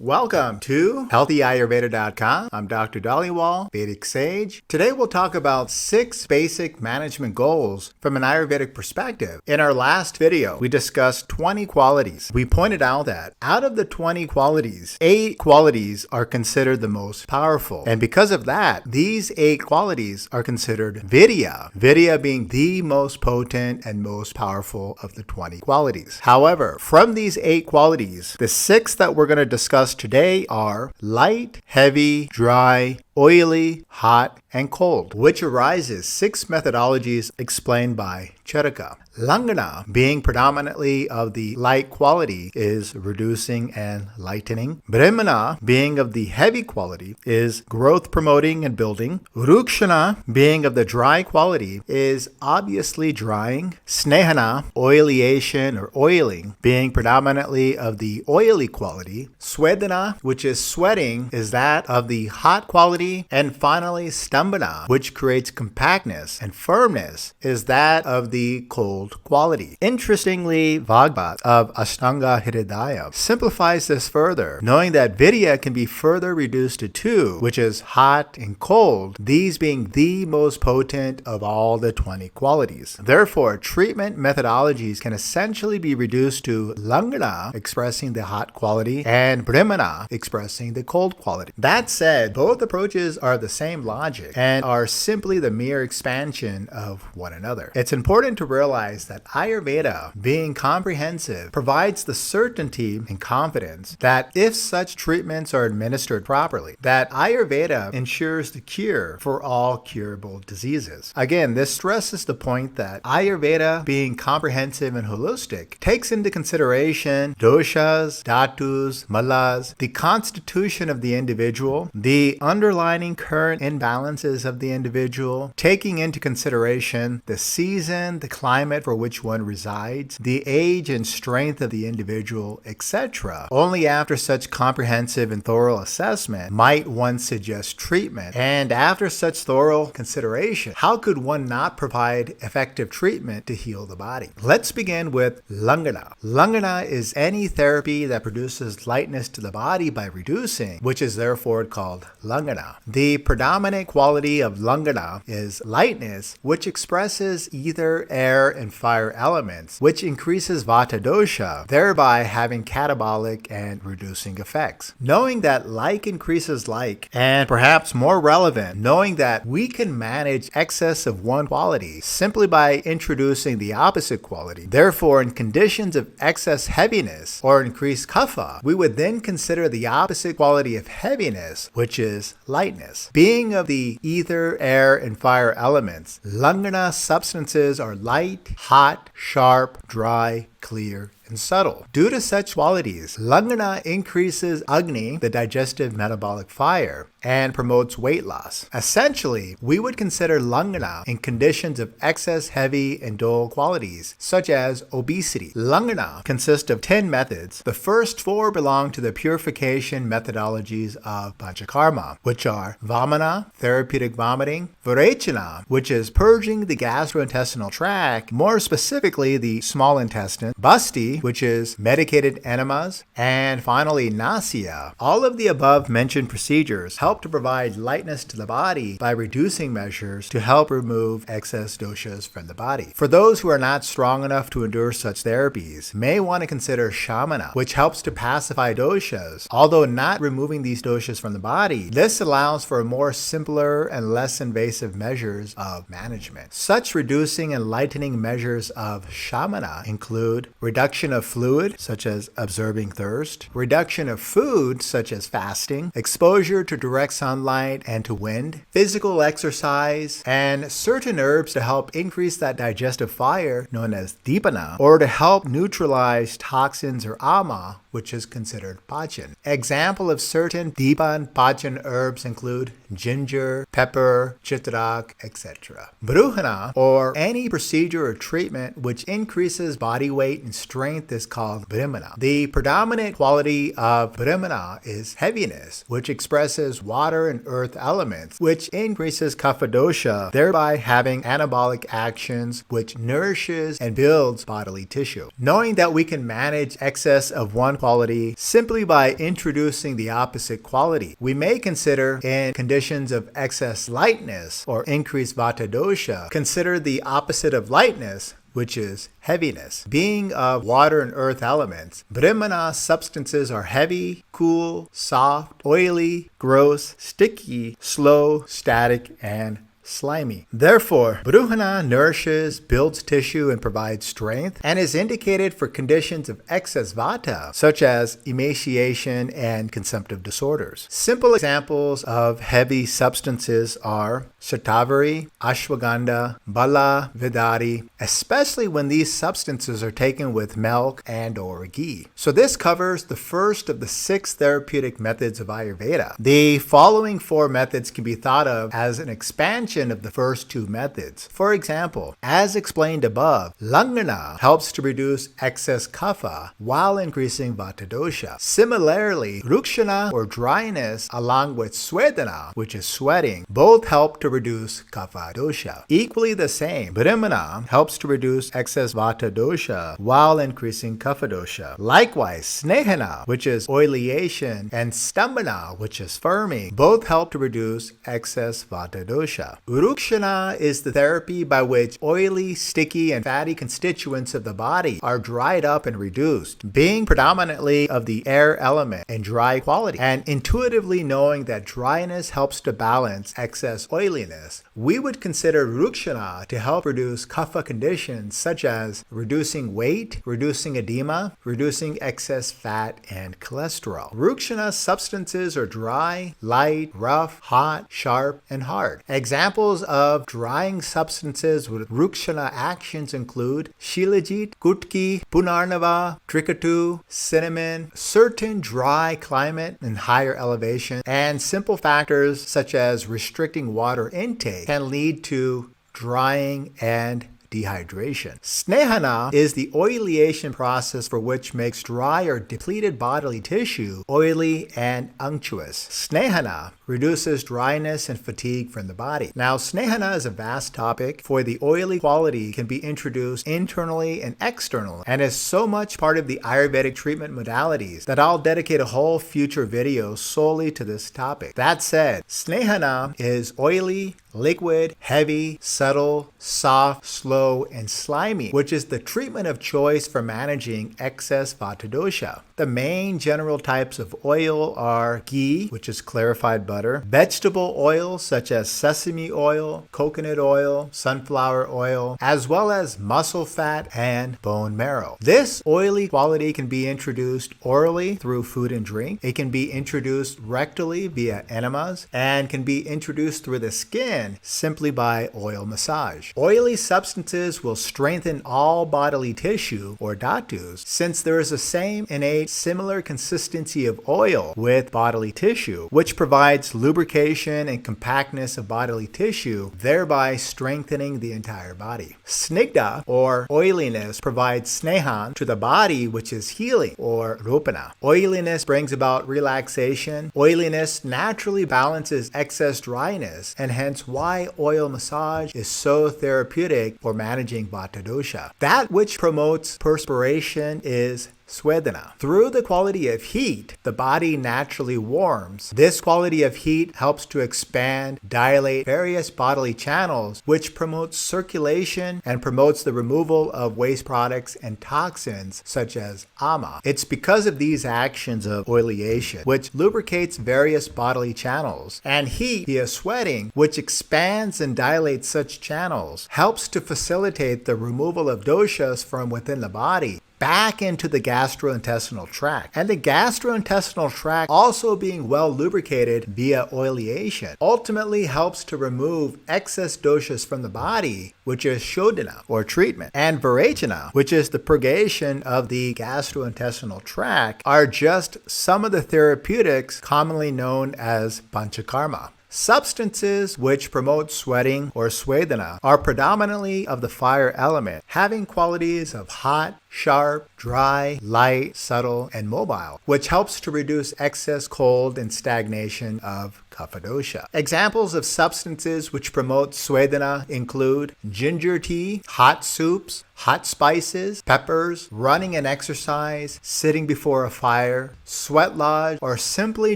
Welcome to HealthyAyurveda.com. I'm Dr. Dhaliwal, Vedic Sage. Today we'll talk about 6 basic management goals from an Ayurvedic perspective. In our last video, we discussed 20 qualities. We pointed out that out of the 20 qualities, 8 qualities are considered the most powerful. And because of that, these 8 qualities are considered Vidya. Vidya being the most potent and most powerful of the 20 qualities. However, from these 8 qualities, the 6 that we're going to discuss today are light, heavy, dry, oily, hot, and cold, which arises 6 methodologies explained by Caraka. Langhana, being predominantly of the light quality, is reducing and lightening. Brimhana, being of the heavy quality, is growth promoting and building. Rukshana, being of the dry quality, is obviously drying. Snehana, oleation or oiling, being predominantly of the oily quality. Svedana, which is sweating, is that of the hot quality. And finally, stambhana, which creates compactness and firmness, is that of the cold quality. Interestingly, Bhagavad of Ashtanga Hridaya simplifies this further, knowing that Vidya can be further reduced to 2, which is hot and cold, these being the most potent of all the 20 qualities. Therefore, treatment methodologies can essentially be reduced to langhana, expressing the hot quality, and brimhana, expressing the cold quality. That said, both approaches are the same logic and are simply the mere expansion of one another. It's important to realize that Ayurveda, being comprehensive, provides the certainty and confidence that if such treatments are administered properly, that Ayurveda ensures the cure for all curable diseases. Again, this stresses the point that Ayurveda, being comprehensive and holistic, takes into consideration doshas, dhatus, malas, the constitution of the individual, the underlying current imbalances of the individual, taking into consideration the season, the climate for which one resides, the age and strength of the individual, etc. Only after such comprehensive and thorough assessment might one suggest treatment. And after such thorough consideration, how could one not provide effective treatment to heal the body? Let's begin with langhana. Langhana is any therapy that produces lightness to the body by reducing, which is therefore called langhana. The predominant quality of langhana is lightness, which expresses either air and fire elements, which increases vata dosha, thereby having catabolic and reducing effects. Knowing that like increases like, and perhaps more relevant, knowing that we can manage excess of one quality simply by introducing the opposite quality. Therefore, in conditions of excess heaviness or increased kapha, we would then consider the opposite quality of heaviness, which is lightness. Being of the ether, air, and fire elements, langhana substances are light, hot, sharp, dry, clear, and subtle. Due to such qualities, langhana increases Agni, the digestive metabolic fire, and promotes weight loss. Essentially, we would consider langhana in conditions of excess heavy and dull qualities, such as obesity. Langhana consists of 10 methods. The first 4 belong to the purification methodologies of Panchakarma, which are Vamana, therapeutic vomiting, Varechana, which is purging the gastrointestinal tract, more specifically the small intestine, Basti, which is medicated enemas, and finally Nasya. All of the above mentioned procedures help to provide lightness to the body by reducing measures to help remove excess doshas from the body. For those who are not strong enough to endure such therapies, may want to consider shamana, which helps to pacify doshas. Although not removing these doshas from the body, this allows for more simpler and less invasive measures of management. Such reducing and lightening measures of shamana include reduction of fluid, such as observing thirst, reduction of food, such as fasting, exposure to direct sunlight and to wind, physical exercise, and certain herbs to help increase that digestive fire known as dipana, or to help neutralize toxins or ama, which is considered pachan. Example of certain dipan pachan herbs include ginger, pepper, chitrak, etc. Brimhana, or any procedure or treatment which increases body weight weight and strength is called brimhana. The predominant quality of brimhana is heaviness, which expresses water and earth elements, which increases kapha dosha, thereby having anabolic actions which nourishes and builds bodily tissue. Knowing that we can manage excess of one quality simply by introducing the opposite quality, we may consider in conditions of excess lightness or increased vata dosha, consider the opposite of lightness, which is heaviness. Being of water and earth elements, brimhana substances are heavy, cool, soft, oily, gross, sticky, slow, static, and slimy. Therefore, brimhana nourishes, builds tissue, and provides strength, and is indicated for conditions of excess vata, such as emaciation and consumptive disorders. Simple examples of heavy substances are shatavari, ashwagandha, bala, vidari, especially when these substances are taken with milk and or ghee. So this covers the first of the 6 therapeutic methods of Ayurveda. The following 4 methods can be thought of as an expansion of the first 2 methods. For example, as explained above, langhana helps to reduce excess kapha while increasing vata dosha. Similarly, rukshana or dryness along with svedana, which is sweating, both help to reduce kapha dosha. Equally the same, brimhana helps to reduce excess vata dosha while increasing kapha dosha. Likewise, snehana, which is oleation, and stambhana, which is firming, both help to reduce excess vata dosha. Rukshana is the therapy by which oily, sticky, and fatty constituents of the body are dried up and reduced, being predominantly of the air element and dry quality. And intuitively knowing that dryness helps to balance excess oiliness, we would consider rukshana to help reduce kapha conditions such as reducing weight, reducing edema, reducing excess fat, and cholesterol. Rukshana substances are dry, light, rough, hot, sharp, and hard. Examples of drying substances with rukshana actions include shilajit, gutki, punarnava, trikatu, cinnamon, certain dry climate and higher elevation, and simple factors such as restricting water intake can lead to drying and dehydration. Snehana is the oleation process for which makes dry or depleted bodily tissue oily and unctuous. Snehana reduces dryness and fatigue from the body. Now, snehana is a vast topic, for the oily quality can be introduced internally and externally, and is so much part of the Ayurvedic treatment modalities that I'll dedicate a whole future video solely to this topic. That said, snehana is oily, liquid, heavy, subtle, soft, slow, and slimy, which is the treatment of choice for managing excess vata dosha. The main general types of oil are ghee, which is clarified butter, vegetable oils such as sesame oil, coconut oil, sunflower oil, as well as muscle fat and bone marrow. This oily quality can be introduced orally through food and drink. It can be introduced rectally via enemas, and can be introduced through the skin simply by oil massage. Oily substances will strengthen all bodily tissue, or dhatus, since there is the same innate similar consistency of oil with bodily tissue, which provides lubrication and compactness of bodily tissue, thereby strengthening the entire body. Snigdha, or oiliness, provides snehan to the body, which is healing, or rupana. Oiliness brings about relaxation. Oiliness naturally balances excess dryness, and hence why oil massage is so therapeutic for managing vata dosha. That which promotes perspiration is svedana. Through the quality of heat, the body naturally warms. This quality of heat helps to expand, dilate various bodily channels, which promotes circulation and promotes the removal of waste products and toxins such as ama. It's because of these actions of oleation, which lubricates various bodily channels, and heat via sweating, which expands and dilates such channels, helps to facilitate the removal of doshas from within the body back into the gastrointestinal tract. And the gastrointestinal tract, also being well lubricated via oleation, ultimately helps to remove excess doshas from the body, which is shodhana, or treatment. And virechana, which is the purgation of the gastrointestinal tract, are just some of the therapeutics commonly known as panchakarma. Substances which promote sweating, or svedana, are predominantly of the fire element, having qualities of hot, sharp, dry, light, subtle, and mobile, which helps to reduce excess cold and stagnation of kapha dosha. Examples of substances which promote svedana include ginger tea, hot soups, hot spices, peppers, running and exercise, sitting before a fire, sweat lodge, or simply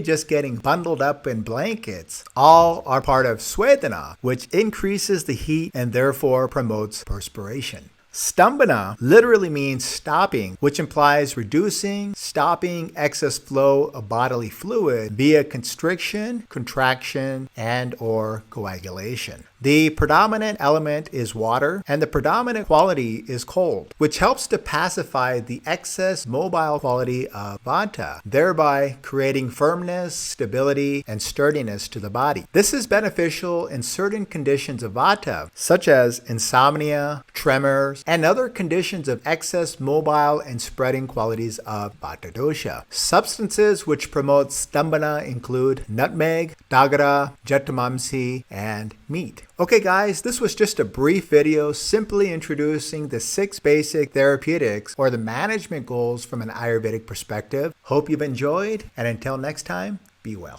just getting bundled up in blankets. All are part of svedana, which increases the heat and therefore promotes perspiration. Stambhana literally means stopping, which implies reducing, stopping excess flow of bodily fluid via constriction, contraction, and or coagulation. The predominant element is water, and the predominant quality is cold, which helps to pacify the excess mobile quality of vata, thereby creating firmness, stability, and sturdiness to the body. This is beneficial in certain conditions of vata, such as insomnia, tremors, and other conditions of excess mobile and spreading qualities of vata dosha. Substances which promote stambhana include nutmeg, dagara, jatamamsi, and meat. Okay guys, this was just a brief video simply introducing the 6 basic therapeutics or the management goals from an Ayurvedic perspective. Hope you've enjoyed, and until next time, be well.